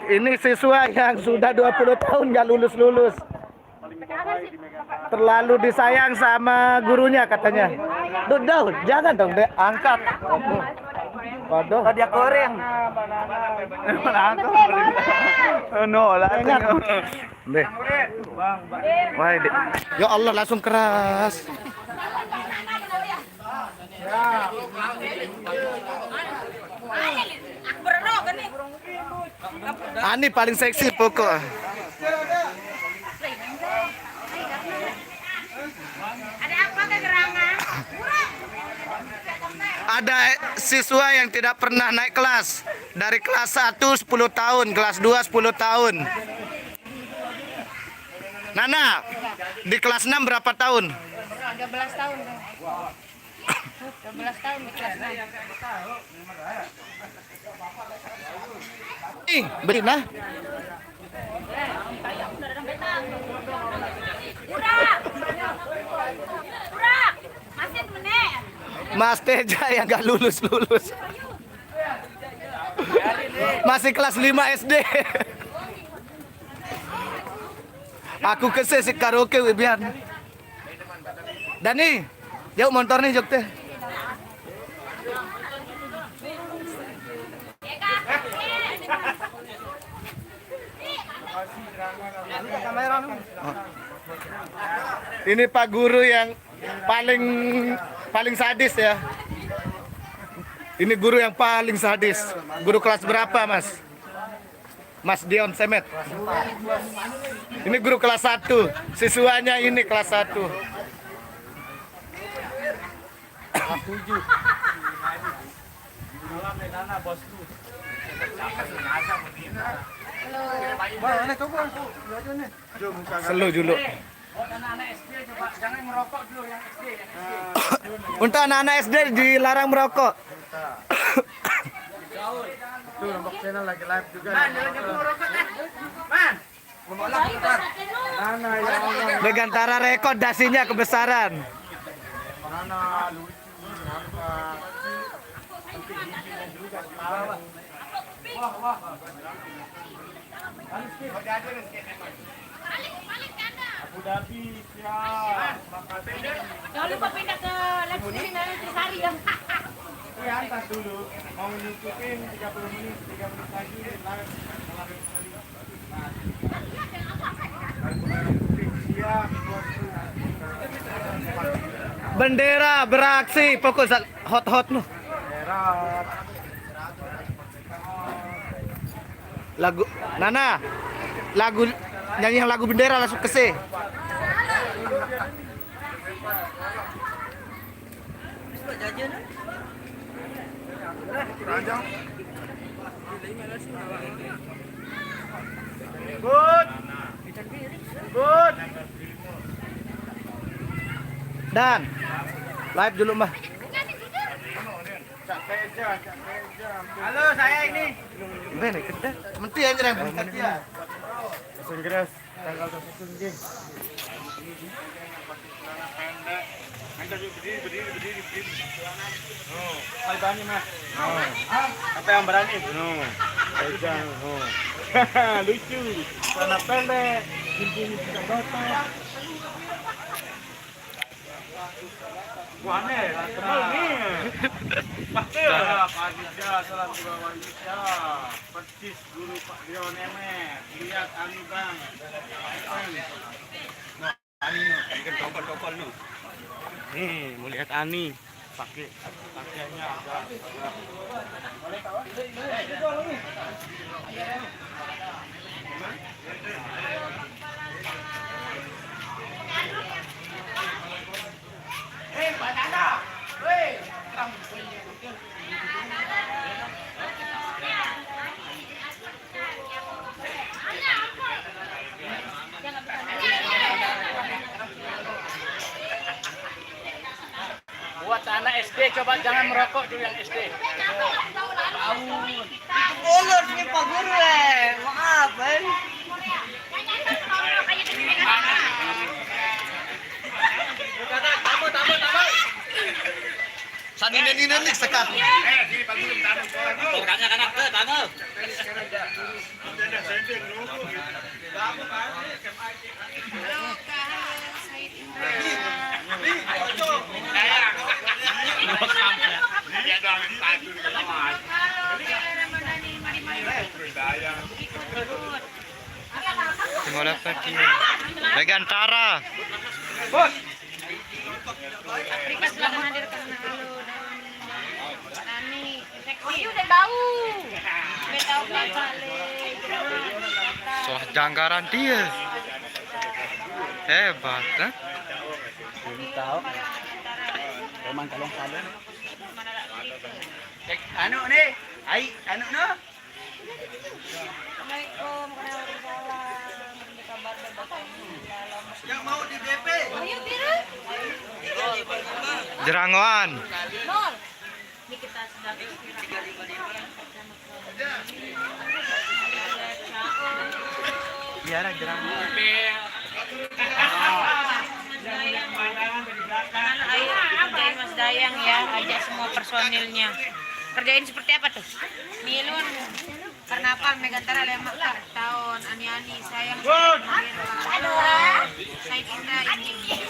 Ini siswa yang sudah 20 tahun nggak lulus-lulus. Terlalu disayang sama gurunya katanya. Duh, jangan dong, Dek. Angkat. Waduh. Dia goreng. No, lah. Deh. Wah, Dek. Ya Allah, langsung keras. Ani paling seksi pokok. Ada apa kegerangan? Ada siswa yang tidak pernah naik kelas. Dari kelas 1 10 tahun, kelas 2 10 tahun. Nana, di kelas 6 berapa tahun? 13 tahun. 12 tahun di kelas 6. Berina. Masih meneh. Mas Teja yang gak lulus-lulus. Masih kelas 5 SD. Aku kesel si karaoke biar. Dani, jauh motor nih jok teh. Ini Pak Guru yang paling sadis ya. Ini guru yang paling sadis. Guru kelas berapa, Mas? Mas Dion Semet. Ini guru kelas 1. Siswanya ini kelas 1. Selu dulu. Untuk anak-anak SD dilarang merokok. Tuh, Lombok Channel lagi live juga. Nana ya Allah. Begantara rekod dasinya kebesaran. Nana lucu. Wah. Abu Dhabi siap. Jangan lupa pindah ke live streaming nanti Sari ya. Ya, antas dulu. Mau ngikutin 30 menit lagi live. Siap. Bendera beraksi, pokok hot nu. Lagu Nana, nyanyi yang lagu bendera langsung ke C. Good. Dan live dulu mah. Halo, saya ini. Bener kita. Menti aja yang ya. Langsung geras tanggal 1 nggih. Berdiri. Oh, hai berani Mas. Apa yang berani? Pegang. Lucu. Celana pendek, gini tidak botak. Wah, aneh, tebal nih. Pasti salam juga wanita. Persis guru Pak Dion Emet. Lihat Ani Bang. Ani ini kan topol nu. Nih, mau lihat Ani pakai pakaiannya agak. Buat anak SD coba jangan merokok dulu yang SD. Ulur nih Pak Guru maaf Saninen nih sekat. Sini Pak Guru tanam. Tokanya kanak ke tanam. Tinggal apa dia? Lagi antara. Afrika silakan hadir karena halo dan Nani seksi udah bau. Udah tahu balik. Soal janggaran dia. Hebat, kan? Tahu. Roman kalong-kalong. Anu nih, anu no. Assalamualaikum warahmatullahi kabar Yang mau di DP. Ayo biru. Jerangoan. Nol. Ini kita sedang Iya, jerangoan. Ayo kerjain Mas Dayang ya, ajak semua personilnya. Kerjain seperti apa tuh? Milun, karnaval, Megantara, Lemak, tahun, ani-ani, sayang, saya kita ini.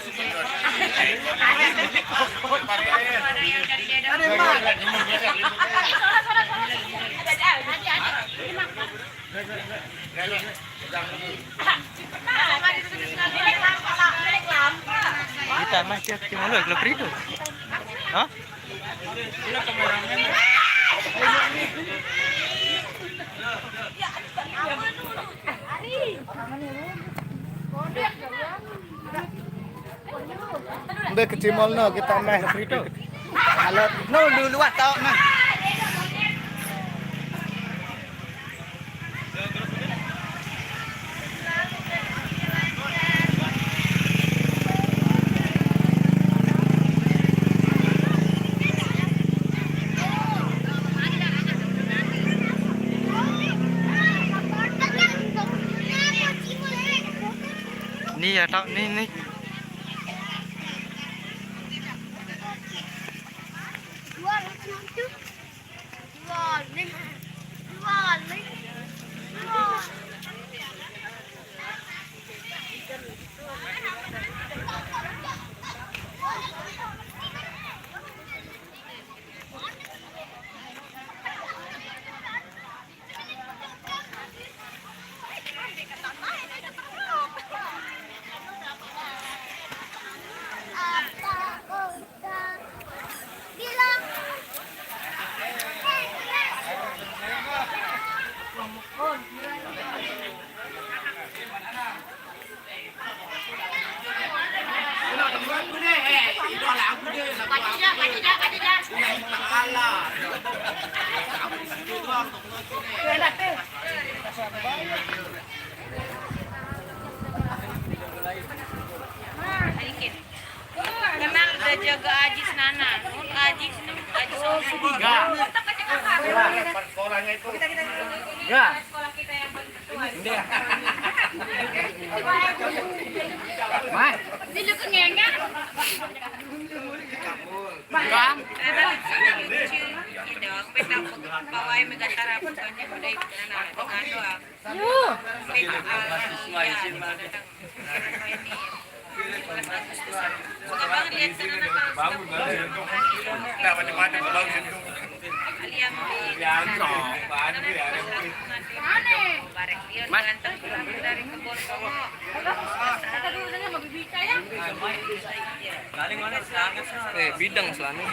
Kita masih aktif lo, lo perito. Hah? Udah ke Cimol no kita meh. Halo, no dulu tau mah. Ni ya tak ni. Kenal udah jaga Ajis Nana. Nun Ajis Sekolahnya itu. Ya. sekolah kita yang paling tua. Mas. Dulu kengengnya. Bang, pawai Megantara pokoknya udah nana dengan doa. Suka banget lihat sana bangun dapat macam bangun Alia bareng dia ganteng dari kebun Kongo. Kata dulu dengan mabibika ya. Bidang selana.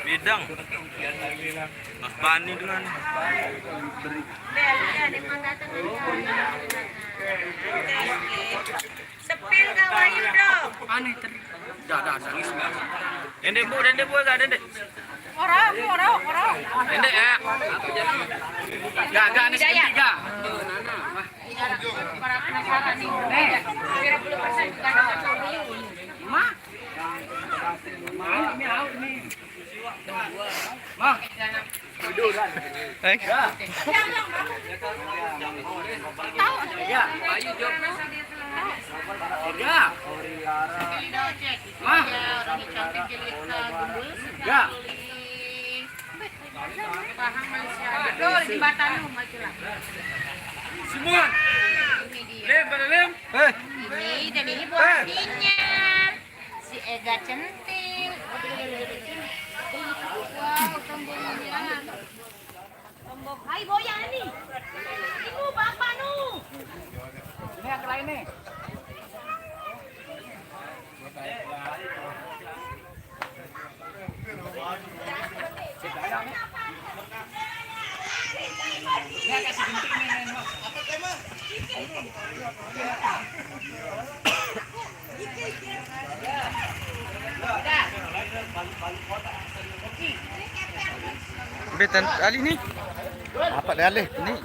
Bidang. Mas Bani dengan. Sepil kawayu dong. Aneh ter. Dah. Dendek bu gak dendek. Orang. Dendek ya. Gak nih tiga. Para penasaran nih. Kira 10% juga ada kawayu. Mah. Paham Malaysia. Betul di Batam majulah. Semua. Ini dia. Lem. Ini dan ini buat adiknya. Si Ega centil. Wow, tombolnya. Tombol. Hai boya nih. Ibu bapak nu. Ini yang lain nih. Betan Ali nih. Apa dia alih? Ini